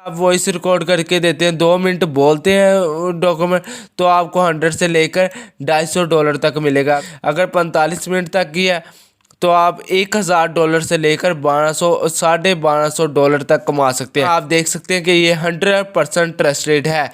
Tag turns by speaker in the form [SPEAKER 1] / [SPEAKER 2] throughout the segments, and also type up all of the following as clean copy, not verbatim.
[SPEAKER 1] आप voice record करके देते हैं, 2 मिनट बोलते हैं डॉक्यूमेंट, तो आपको 100 से लेकर $250 तक मिलेगा। अगर 45 मिनट तक की है तो आप $1000 से लेकर 1200 $1250 तक कमा सकते हैं। आप देख सकते हैं कि ये 100% ट्रस्टेड है।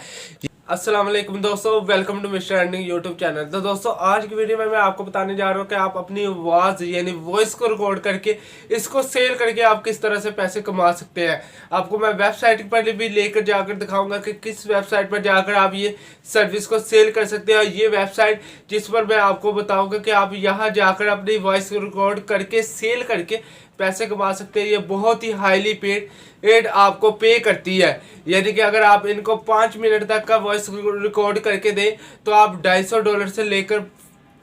[SPEAKER 1] अस्सलाम वालेकुम दोस्तों, welcome to mister earning YouTube channel. तो दोस्तों आज की वीडियो में मैं आपको बताने जा रहा हूँ कि आप अपनी आवाज़ यानी वॉइस को रिकॉर्ड करके इसको सेल करके आप किस तरह से पैसे कमा सकते हैं। आपको मैं वेबसाइट पर भी लेकर जाकर दिखाऊंगा कि किस वेबसाइट पर जाकर आप ये सर्विस को सेल कर सकते हैं। और ये वेबसाइट जिस पर मैं आपको बताऊँगा कि आप यहाँ जाकर अपनी वॉइस को रिकॉर्ड करके सेल करके पैसे कमा सकते हैं। ये बहुत ही हाईली पेड आपको पे करती है, यानी कि अगर आप इनको 5 मिनट तक का वॉइस रिकॉर्ड करके दें तो आप $250 से लेकर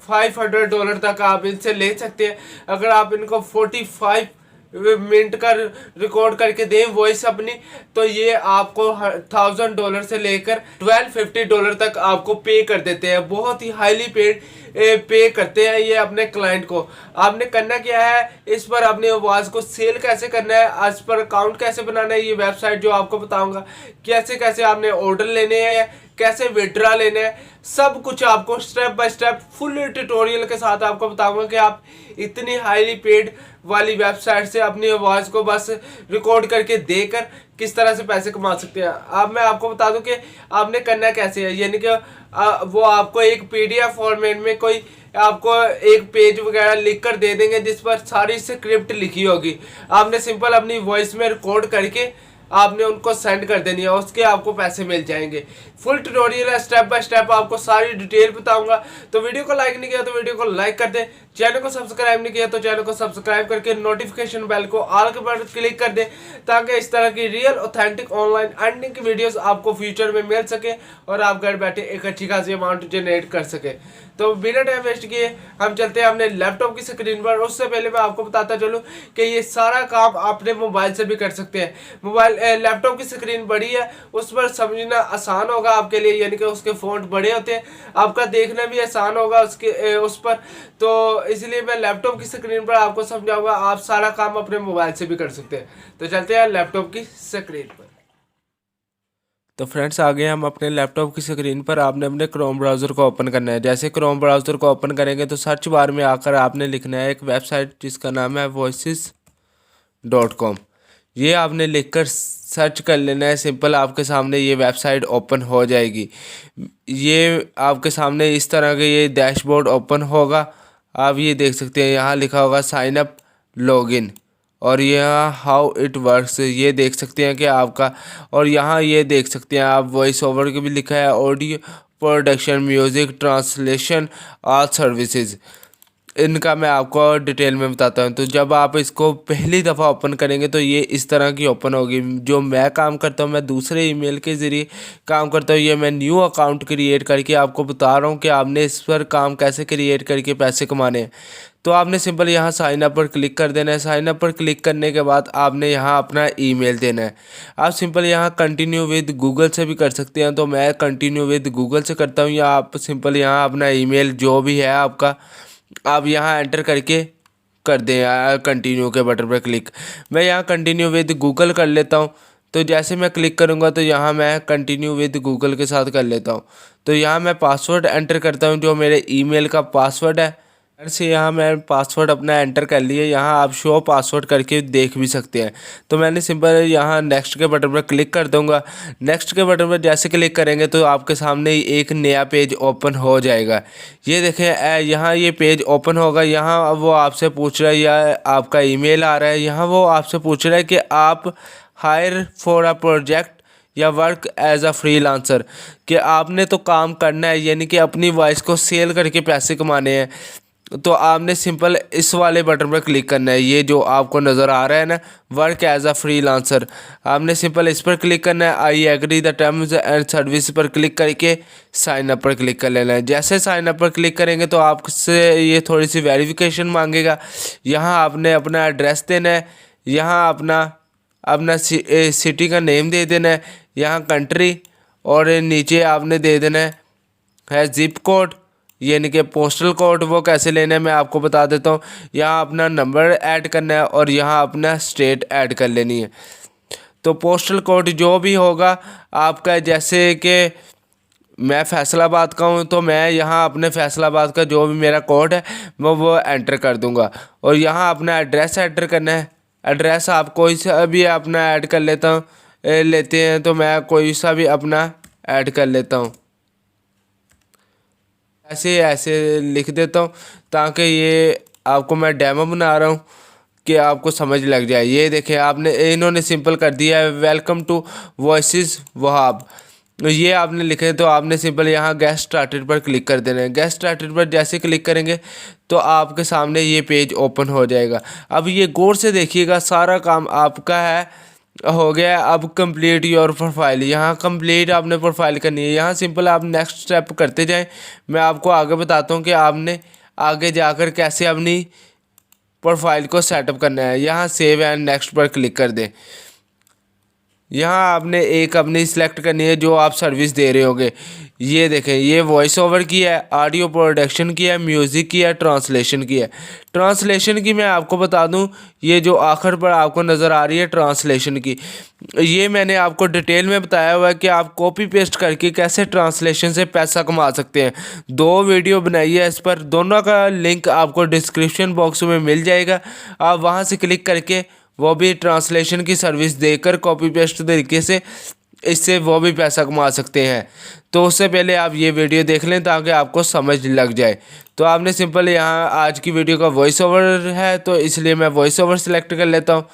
[SPEAKER 1] $500 तक आप इनसे ले सकते हैं। अगर आप इनको 45 मिनट का रिकॉर्ड करके दें वॉइस अपनी, तो ये आपको $1000 से लेकर $1250 तक आपको पे कर देते हैं। बहुत ही हाईली पेड पे करते हैं ये अपने क्लाइंट को। आपने करना क्या है, इस पर अपनी आवाज़ को सेल कैसे करना है, इस पर अकाउंट कैसे बनाना है, ये वेबसाइट जो आपको बताऊंगा। कैसे कैसे आपने ऑर्डर लेने हैं, कैसे विड्रा लेने हैं, सब कुछ आपको step by step full tutorial के साथ आपको बताऊंगा कि आप इतनी हाईली पेड वाली वेबसाइट से अपनी आवाज़ को बस रिकॉर्ड करके देकर किस तरह से पैसे कमा सकते हैं। अब मैं आपको बता दूं कि आपने करना कैसे है, यानी कि वो आपको एक PDF फॉर्मेट में कोई आपको एक पेज वगैरह लिख कर दे देंगे जिस पर सारी स्क्रिप्ट लिखी होगी। आपने सिंपल अपनी वॉइस में रिकॉर्ड करके आपने उनको सेंड कर देनी है, उसके आपको पैसे मिल जाएंगे। फुल ट्यूटोरियल है, स्टेप बाय स्टेप आपको सारी डिटेल बताऊंगा। तो वीडियो को लाइक नहीं किया तो वीडियो को लाइक कर दे, चैनल को सब्सक्राइब नहीं किया तो चैनल को सब्सक्राइब करके नोटिफिकेशन बेल को ऑल के पर क्लिक कर दे, ताकि इस तरह की रियल ऑथेंटिक ऑनलाइन अर्निंग की वीडियोस आपको फ्यूचर में मिल सके और आप घर बैठे एक अच्छी खासी अमाउंट जनरेट कर सके। तो बिना टाइम वेस्ट किए हम चलते हैं अपने लैपटॉप की स्क्रीन पर। उससे पहले मैं आपको बताता चलूँ कि ये सारा काम अपने मोबाइल से भी कर सकते हैं। मोबाइल लैपटॉप की स्क्रीन बड़ी है, उस पर समझना आसान होगा आपके लिए, यानी कि उसके फ़ॉन्ट बड़े होते हैं, आपका देखना भी आसान होगा उसके उस पर। तो इसलिए मैं लैपटॉप की स्क्रीन पर आपको समझाऊंगा, आप सारा काम अपने मोबाइल से भी कर सकते हैं। तो चलते हैं लैपटॉप की स्क्रीन पर। तो फ्रेंड्स आगे हम अपने लैपटॉप की स्क्रीन पर आपने अपने क्रोम ब्राउज़र को ओपन करना है। जैसे क्रोम ब्राउज़र को ओपन करेंगे तो सर्च बार में आकर आपने लिखना है एक वेबसाइट जिसका नाम है voices.com। ये आपने लिखकर सर्च कर लेना है। सिंपल आपके सामने ये वेबसाइट ओपन हो जाएगी। ये आपके सामने इस तरह के ये डैशबोर्ड ओपन होगा। आप ये देख सकते हैं, यहाँ लिखा होगा साइन अप लॉगिन, और यहाँ हाउ इट वर्क्स ये देख सकते हैं कि आपका, और यहाँ ये देख सकते हैं आप वॉइस ओवर के भी लिखा है, audio production, music, translation, all services. इनका मैं आपको डिटेल में बताता हूँ। तो जब आप इसको पहली दफ़ा ओपन करेंगे तो ये इस तरह की ओपन होगी। जो मैं काम करता हूँ, मैं दूसरे ईमेल के ज़रिए काम करता हूँ। ये मैं न्यू अकाउंट क्रिएट करके आपको बता रहा हूँ कि आपने इस पर काम कैसे क्रिएट करके पैसे कमाने हैं। तो आपने सिंपल यहाँ साइन अप पर क्लिक कर देना है। साइन अप पर क्लिक करने के बाद आपने यहाँ अपना ईमेल देना है। आप सिंपल यहाँ कंटिन्यू विद गूगल से भी कर सकते हैं, तो मैं कंटिन्यू विद गूगल से करता हूँ। या आप सिंपल यहाँ अपना ईमेल जो भी है आपका, आप यहाँ एंटर करके कर दें कंटिन्यू के बटन पर क्लिक। मैं यहाँ कंटिन्यू विद गूगल कर लेता हूँ। तो जैसे मैं क्लिक करूँगा तो यहाँ मैं कंटिन्यू विद गूगल के साथ कर लेता हूँ। तो यहाँ मैं पासवर्ड एंटर करता हूँ जो मेरे ईमेल का पासवर्ड है। से यहाँ मैं पासवर्ड अपना एंटर कर लिए। यहाँ आप शो पासवर्ड करके देख भी सकते हैं। तो मैंने सिंपल यहाँ नेक्स्ट के बटन पर क्लिक कर दूँगा। नेक्स्ट के बटन पर जैसे क्लिक करेंगे तो आपके सामने ही एक नया पेज ओपन हो जाएगा। ये देखें, यहाँ ये पेज ओपन होगा। यहाँ वो आपसे पूछ रहा है, या आपका ईमेल आ रहा है, यहाँ वो आपसे पूछ रहा है कि आप हायर फॉर अ प्रोजेक्ट या वर्क एज अ फ्रीलांसर, कि आपने तो काम करना है, यानी कि अपनी वॉइस को सेल करके पैसे कमाने हैं। तो आपने सिंपल इस वाले बटन पर क्लिक करना है, ये जो आपको नज़र आ रहा है ना, वर्क एज अ फ्रीलांसर। आपने सिंपल इस पर क्लिक करना है। I agree the terms and service पर क्लिक करके साइन अप पर क्लिक कर लेना है। जैसे साइन अप पर क्लिक करेंगे तो आपसे ये थोड़ी सी वेरिफिकेशन मांगेगा। यहाँ आपने अपना एड्रेस देना है, यहाँ अपना अपना सिटी का नेम दे देना है, यहाँ कंट्री, और नीचे आपने दे देना है जिप कोड, यानी कि पोस्टल कोड। वो कैसे लेना है मैं आपको बता देता हूँ। यहाँ अपना नंबर ऐड करना है और यहाँ अपना स्टेट ऐड कर लेनी है। तो पोस्टल कोड जो भी होगा आपका, जैसे कि मैं फैसलाबाद का हूँ तो मैं यहाँ अपने फैसलाबाद का जो भी मेरा कोड है मैं वो एंटर कर दूँगा। और यहाँ अपना एड्रेस एंटर करना है। एड्रेस आप कोई सा भी अपना ऐड कर लेते हैं, तो मैं कोई सा भी अपना ऐड कर लेता हूँ। ऐसे लिख देता हूँ ताकि ये आपको मैं डेमो बना रहा हूँ कि आपको समझ लग जाए। ये देखें, आपने इन्होंने सिंपल कर दिया है, वेलकम टू वॉइसेस वहाब। ये आपने लिखे तो आपने सिंपल यहाँ गेट स्टार्टेड पर क्लिक कर देना है। गेट स्टार्टेड पर जैसे क्लिक करेंगे तो आपके सामने ये पेज ओपन हो जाएगा। अब ये गौर से देखिएगा, सारा काम आपका हो गया। अब कंप्लीट योर प्रोफाइल, यहाँ कंप्लीट आपने प्रोफाइल करनी है। यहाँ सिंपल आप नेक्स्ट स्टेप करते जाएं। मैं आपको आगे बताता हूँ कि आपने आगे जाकर कैसे अपनी प्रोफाइल को सेटअप करना है। यहाँ सेव एंड नेक्स्ट पर क्लिक कर दें। यहाँ आपने एक अपनी सिलेक्ट करनी है जो आप सर्विस दे रहे होगे। ये देखें, ये वॉइस ओवर की है, ऑडियो प्रोडक्शन की है, म्यूज़िक की है, ट्रांसलेशन की है। ट्रांसलेशन की मैं आपको बता दूं, ये जो आखिर पर आपको नज़र आ रही है ट्रांसलेशन की, ये मैंने आपको डिटेल में बताया हुआ है कि आप कॉपी पेस्ट करके कैसे ट्रांसलेशन से पैसा कमा सकते हैं। 2 वीडियो बनाई है इस पर, दोनों का लिंक आपको डिस्क्रिप्शन बॉक्स में मिल जाएगा। आप वहाँ से क्लिक करके वो भी ट्रांसलेशन की सर्विस देकर कॉपी पेस्ट तरीके से इससे वो भी पैसा कमा सकते हैं। तो उससे पहले आप ये वीडियो देख लें ताकि आपको समझ लग जाए। तो आपने सिंपल यहाँ आज की वीडियो का वॉइस ओवर है तो इसलिए मैं वॉइस ओवर सेलेक्ट कर लेता हूँ।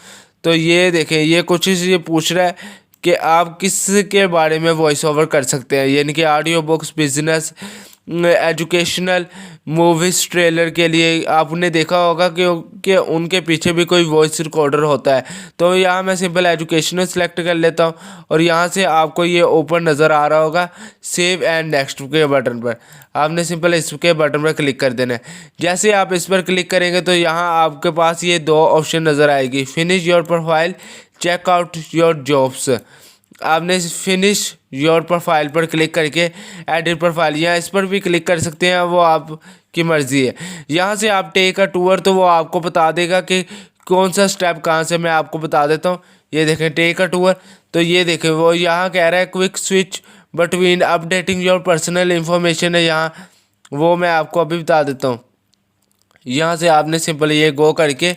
[SPEAKER 1] तो ये देखें, ये कुछ ये पूछ रहा है कि आप किस के बारे में वॉइस ओवर कर सकते हैं, यानी कि audio books, business, educational, movies, trailer के लिए। आपने देखा होगा कि उनके पीछे भी कोई वॉइस रिकॉर्डर होता है। तो यहाँ मैं सिंपल एजुकेशनल सेलेक्ट कर लेता हूँ और यहाँ से आपको ये ऊपर नज़र आ रहा होगा सेव एंड नेक्स्ट के बटन पर। आपने सिंपल इसके बटन पर क्लिक कर देना है। जैसे आप इस पर क्लिक करेंगे तो यहाँ आपके पास ये 2 ऑप्शन नज़र आएगी, finish your profile, check out your jobs. आपने फिनिश योर प्रोफाइल पर क्लिक करके एडिट प्रोफाइल, या इस पर भी क्लिक कर सकते हैं, वो आपकी मर्ज़ी है। यहाँ से आप टेक अ टूर, तो वो आपको बता देगा कि कौन सा स्टेप कहाँ से। मैं आपको बता देता हूँ। ये देखें टेक अ टूर, तो ये देखें वो यहाँ कह रहा है quick switch between updating your personal information है यहाँ, वो मैं आपको अभी बता देता हूँ। यहाँ से आपने सिंपल ये गो करके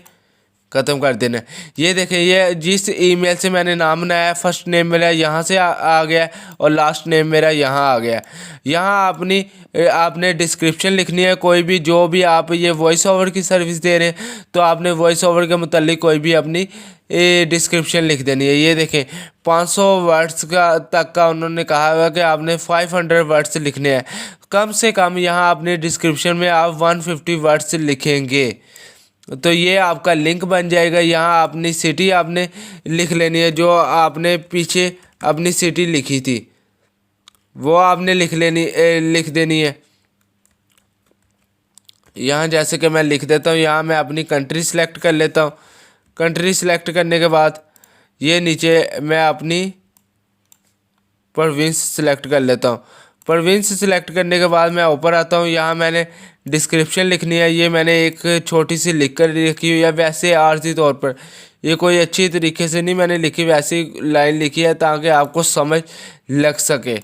[SPEAKER 1] ख़त्म कर देना। ये देखें, ये जिस ईमेल से मैंने नाम बनाया है, फर्स्ट नेम मेरा यहाँ से आ गया और लास्ट नेम मेरा यहाँ आ गया। यहाँ आपने डिस्क्रिप्शन लिखनी है, कोई भी जो भी आप ये वॉइस ओवर की सर्विस दे रहे हैं तो आपने वॉइस ओवर के मुतालिक कोई भी अपनी डिस्क्रिप्शन लिख देनी है। ये देखें 500 वर्ड्स तक का उन्होंने कहा हुआ कि आपने 500 वर्ड्स लिखने हैं। कम से कम यहाँ अपने डिस्क्रिप्शन में आप 150 वर्ड्स लिखेंगे तो ये आपका लिंक बन जाएगा। यहाँ अपनी सिटी आपने लिख लेनी है, जो आपने पीछे अपनी सिटी लिखी थी वो आपने लिख देनी है। यहाँ जैसे कि मैं लिख देता हूँ, यहाँ मैं अपनी कंट्री सेलेक्ट कर लेता हूँ। कंट्री सेलेक्ट करने के बाद ये नीचे मैं अपनी प्रोविंस सेलेक्ट कर लेता हूँ। प्रोविंस सेलेक्ट करने के बाद मैं ऊपर आता हूँ। यहाँ मैंने डिस्क्रिप्शन लिखनी है, ये मैंने एक छोटी सी लिख कर लिखी हुई है, वैसे आर्जी तौर पर, ये कोई अच्छी तरीके से नहीं मैंने लिखी, वैसी लाइन लिखी है ताकि आपको समझ लग सके।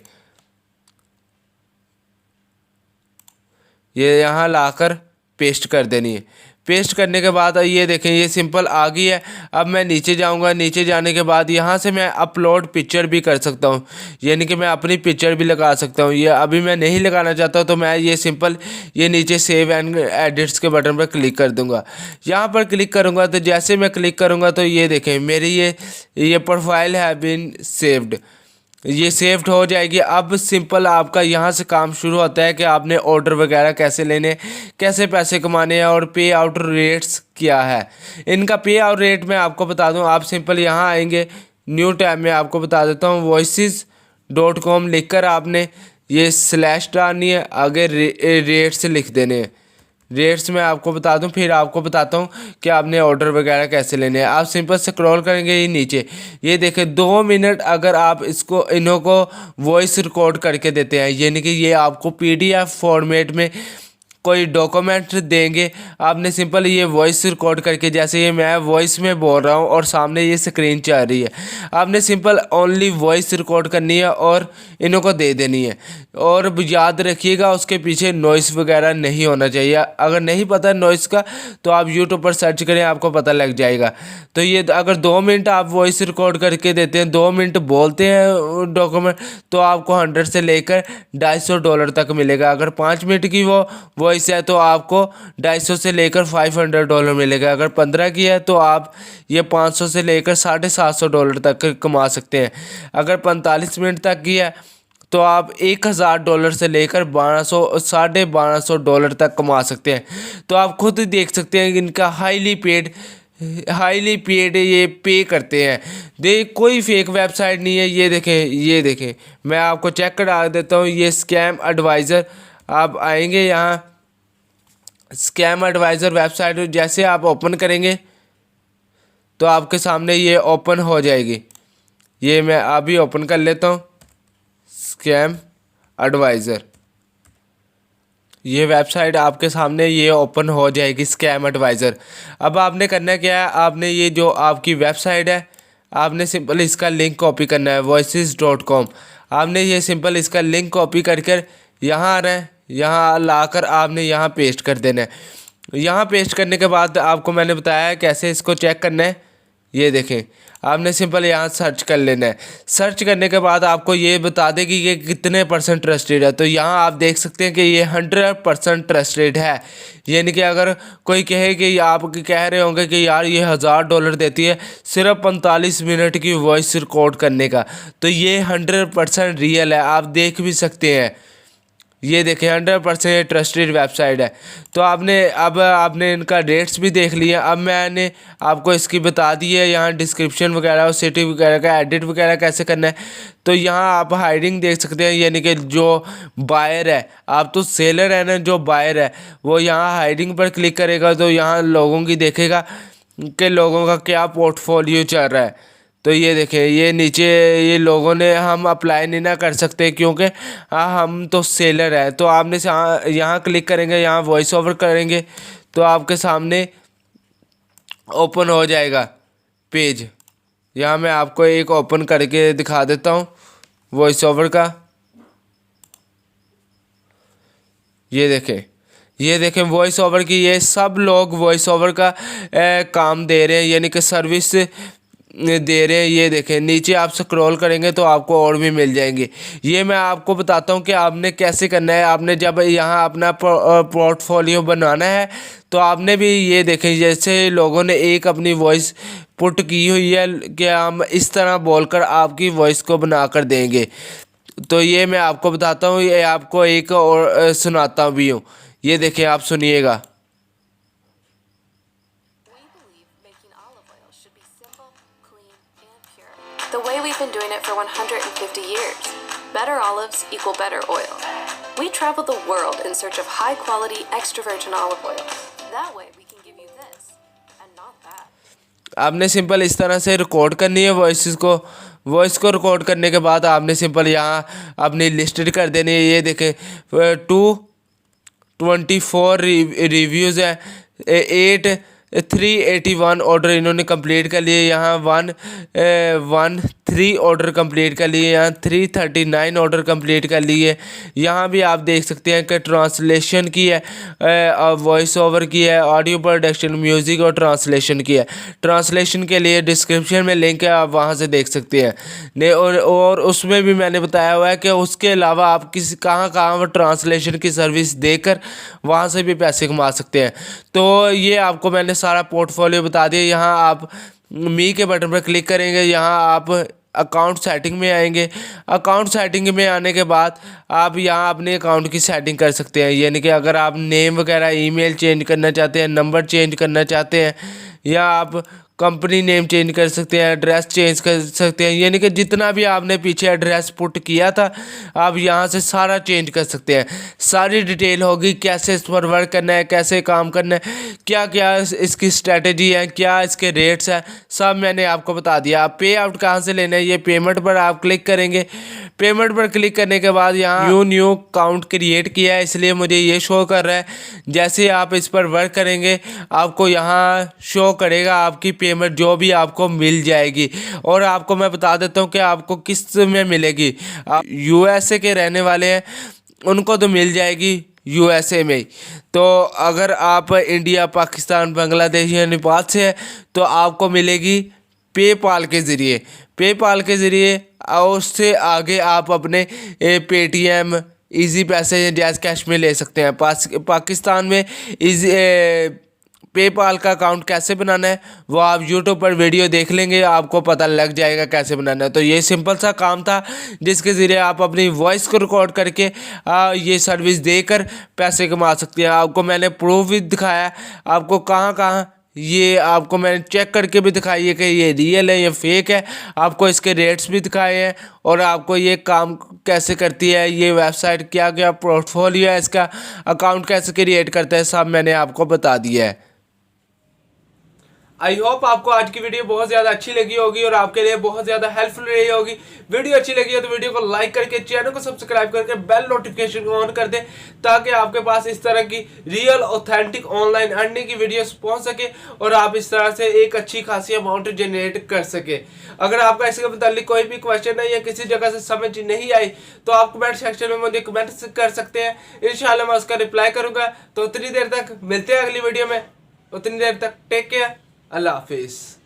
[SPEAKER 1] ये यहाँ लाकर पेस्ट कर देनी है। पेस्ट करने के बाद ये देखें ये सिंपल आ गई है। अब मैं नीचे जाऊंगा, नीचे जाने के बाद यहाँ से मैं अपलोड पिक्चर भी कर सकता हूँ, यानी कि मैं अपनी पिक्चर भी लगा सकता हूँ। ये अभी मैं नहीं लगाना चाहता तो मैं ये सिंपल ये नीचे सेव एंड एडिट्स के बटन पर क्लिक कर दूँगा। यहाँ पर क्लिक करूँगा तो जैसे मैं क्लिक करूँगा तो ये देखें मेरी ये प्रोफाइल है बीन सेव्ड, ये सेव्ड हो जाएगी। अब सिंपल आपका यहाँ से काम शुरू होता है कि आपने ऑर्डर वगैरह कैसे लेने, कैसे पैसे कमाने हैं और पे आउट रेट्स क्या है। इनका पे आउट रेट मैं आपको बता दूँ, आप सिंपल यहाँ आएंगे, न्यू टैब में आपको बता देता हूँ, voices.com लिख कर आपने ये स्लैश डालनी है, आगे रेट्स लिख देने हैं। रेट्स मैं आपको बता दूं, फिर आपको बताता हूं कि आपने ऑर्डर वगैरह कैसे लेने हैं। आप सिंपल स्क्रॉल करेंगे ये नीचे, ये देखें 2 मिनट अगर आप इन्हों को वॉइस रिकॉर्ड करके देते हैं, यानी कि ये आपको PDF फॉर्मेट में कोई डॉक्यूमेंट देंगे, आपने सिंपल ये वॉइस रिकॉर्ड करके, जैसे ये मैं वॉइस में बोल रहा हूँ और सामने ये स्क्रीन चल रही है, आपने सिंपल ओनली वॉइस रिकॉर्ड करनी है और इन्हों को दे देनी है। और याद रखिएगा उसके पीछे नॉइस वगैरह नहीं होना चाहिए। अगर नहीं पता नॉइस का तो आप यूट्यूब पर सर्च करें, आपको पता लग जाएगा। तो ये अगर 2 मिनट आप वॉइस रिकॉर्ड करके देते हैं, 2 मिनट बोलते हैं डॉक्यूमेंट, तो आपको 100 से लेकर $250 तक मिलेगा। अगर 5 मिनट की वो वॉइस है तो आपको 250 से लेकर $500 मिलेगा। अगर 15 की है तो आप ये 500 से लेकर $750 तक कमा सकते हैं। अगर 45 मिनट तक की है तो आप $1000 से लेकर 1200 $1250 तक कमा सकते हैं। तो आप खुद ही देख सकते हैं कि इनका हाईली पेड ये पे करते हैं। कोई फेक वेबसाइट नहीं है। ये देखें मैं आपको चेक करा देता हूँ। ये स्कैम एडवाइज़र, आप आएंगे यहाँ स्कैम एडवाइज़र वेबसाइट, जैसे आप ओपन करेंगे तो आपके सामने ये ओपन हो जाएगी। ये मैं अभी ओपन कर लेता हूँ स्कैम एडवाइज़र। ये वेबसाइट आपके सामने ये ओपन हो जाएगी स्कैम एडवाइज़र। अब आपने करना क्या है, आपने ये जो आपकी वेबसाइट है, आपने सिंपल इसका लिंक कॉपी करना है voices.com। आपने ये सिंपल इसका लिंक कॉपी कर यहाँ आना है, यहाँ लाकर आपने यहाँ पेस्ट कर देना है। यहाँ पेस्ट करने के बाद आपको मैंने बताया कैसे इसको चेक करना है। ये देखें, आपने सिंपल यहाँ सर्च कर लेना है। सर्च करने के बाद आपको ये बता देगी कि कितने % ट्रस्टेड है। तो यहाँ आप देख सकते हैं कि ये 100% ट्रस्टेड है। यानी कि अगर कोई कहे कि आप कह रहे होंगे कि यार ये $1000 देती है सिर्फ 45 मिनट की वॉइस रिकॉर्ड करने का, तो ये 100% रियल है। आप देख भी सकते हैं, ये देखें 100% ट्रस्टेड वेबसाइट है। तो आपने इनका रेट्स भी देख लिया। अब मैंने आपको इसकी बता दी है यहाँ डिस्क्रिप्शन वगैरह और सिटी वगैरह का एडिट वगैरह कैसे करना है। तो यहाँ आप हाइडिंग देख सकते हैं, यानी कि जो बायर है, आप तो सेलर है ना, जो बायर है वो यहाँ हाइडिंग पर क्लिक करेगा तो यहाँ लोगों की देखेगा कि लोगों का क्या पोर्टफोलियो चल रहा है। तो ये देखें, ये नीचे ये लोगों ने, हम अप्लाई नहीं ना कर सकते क्योंकि हम तो सेलर हैं। तो आपने यहाँ क्लिक करेंगे, यहाँ वॉइस ओवर करेंगे तो आपके सामने ओपन हो जाएगा पेज। यहाँ मैं आपको एक ओपन करके दिखा देता हूँ वॉइस ओवर का। ये देखें वॉइस ओवर की, ये सब लोग वॉइस ओवर का काम दे रहे हैं, यानी कि सर्विस दे रहे हैं। ये देखें नीचे आप स्क्रॉल करेंगे तो आपको और भी मिल जाएंगे। ये मैं आपको बताता हूँ कि आपने कैसे करना है। आपने जब यहाँ अपना पोर्टफोलियो बनाना है तो आपने भी ये देखें, जैसे लोगों ने एक अपनी वॉइस पुट की हुई है कि हम इस तरह बोलकर आपकी वॉइस को बना कर देंगे। तो ये मैं आपको बताता हूँ, ये आपको एक और सुनाता भी हूँ। ये देखें, आप सुनिएगा।
[SPEAKER 2] The way we've been doing it for 150 years. Better olives equal better oil. We travel the world in search of high quality extra virgin olive oil. That way we can give you this and not that.
[SPEAKER 1] आपने simple इस तरह से record करनी है voice को record करने के बाद आपने सिंपल यहाँ अपनी लिस्टेड कर देनी है। ये देखें 224 रिव्यूज़ है, 381 ऑर्डर इन्होंने कंप्लीट कर लिए। यहाँ 113 ऑर्डर कंप्लीट कर लिए। यहाँ 339 ऑर्डर कंप्लीट कर लिए। यहाँ भी आप देख सकते हैं कि ट्रांसलेशन की है, वॉइस ओवर की है, ऑडियो प्रोडक्शन, म्यूज़िक और ट्रांसलेशन की है। ट्रांसलेशन के लिए डिस्क्रिप्शन में लिंक है, आप वहाँ से देख सकते हैं ने। और उसमें भी मैंने बताया हुआ है कि उसके अलावा आप कहाँ ट्रांसलेशन की सर्विस देकर वहाँ से भी पैसे कमा सकते हैं। तो ये आपको मैंने सारा पोर्टफोलियो बता दिया। यहाँ आप मी के बटन पर क्लिक करेंगे, यहाँ आप अकाउंट सेटिंग में आएंगे। अकाउंट सेटिंग में आने के बाद आप यहाँ अपने अकाउंट की सेटिंग कर सकते हैं, यानी कि अगर आप नेम वगैरह ईमेल चेंज करना चाहते हैं, नंबर चेंज करना चाहते हैं, या आप कंपनी नेम चेंज कर सकते हैं, एड्रेस चेंज कर सकते हैं, यानी कि जितना भी आपने पीछे एड्रेस पुट किया था आप यहाँ से सारा चेंज कर सकते हैं। सारी डिटेल होगी, कैसे इस पर वर्क करना है, कैसे काम करना है, क्या क्या इसकी स्ट्रेटजी है, क्या इसके रेट्स हैं, सब मैंने आपको बता दिया। आप पे आउट कहाँ से लेना है, ये पेमेंट पर आप क्लिक करेंगे। पेमेंट पर क्लिक करने के बाद यहाँ न्यू अकाउंट क्रिएट किया है, इसलिए मुझे ये शो कर रहा है। जैसे आप इस पर वर्क करेंगे आपको यहाँ शो करेगा आपकी पेमेंट जो भी आपको मिल जाएगी। और आपको मैं बता देता हूँ कि आपको किस में मिलेगी। आप यूएसए के रहने वाले हैं उनको तो मिल जाएगी यूएसए में ही। तो अगर आप इंडिया, पाकिस्तान, बांग्लादेश या नेपाल से है तो आपको मिलेगी पेपाल के ज़रिए। पेपाल के ज़रिए और उससे आगे आप अपने पेटीएम, इजी पैसे या जैज़ कैश में ले सकते हैं। पाकिस्तान में इजी पेपाल का अकाउंट कैसे बनाना है वो आप यूट्यूब पर वीडियो देख लेंगे, आपको पता लग जाएगा कैसे बनाना है। तो ये सिंपल सा काम था जिसके ज़रिए आप अपनी वॉइस को रिकॉर्ड करके ये सर्विस देकर पैसे कमा सकते हैं। आपको मैंने प्रूफ भी दिखाया, आपको कहाँ कहाँ ये आपको मैंने चेक करके भी दिखाई है कि ये रियल है या फेक है। आपको इसके रेट्स भी दिखाए हैं और आपको ये काम कैसे करती है, ये वेबसाइट क्या क्या पोर्टफोलियो है, इसका अकाउंट कैसे क्रिएट करता है, सब मैंने आपको बता दिया है। आई होप आपको आज की वीडियो बहुत ज़्यादा अच्छी लगी होगी और आपके लिए बहुत ज़्यादा हेल्पफुल रही होगी। वीडियो अच्छी लगी है तो वीडियो को लाइक करके चैनल को सब्सक्राइब करके बेल नोटिफिकेशन को ऑन कर दें ताकि आपके पास इस तरह की रियल ऑथेंटिक ऑनलाइन अर्निंग की वीडियोस पहुंच सके और आप इस तरह से एक अच्छी खासी अमाउंट जनरेट कर सके। अगर आपका इसके मुतालिक कोई भी क्वेश्चन है या किसी जगह से समझ नहीं आई तो आप कमेंट सेक्शन में मुझे कमेंट कर सकते हैं, इंशाल्लाह मैं उसका रिप्लाई करूँगा। तो उतनी देर तक मिलते हैं अगली वीडियो में, उतनी देर तक टेक केयर, अल्लाह हाफिज़।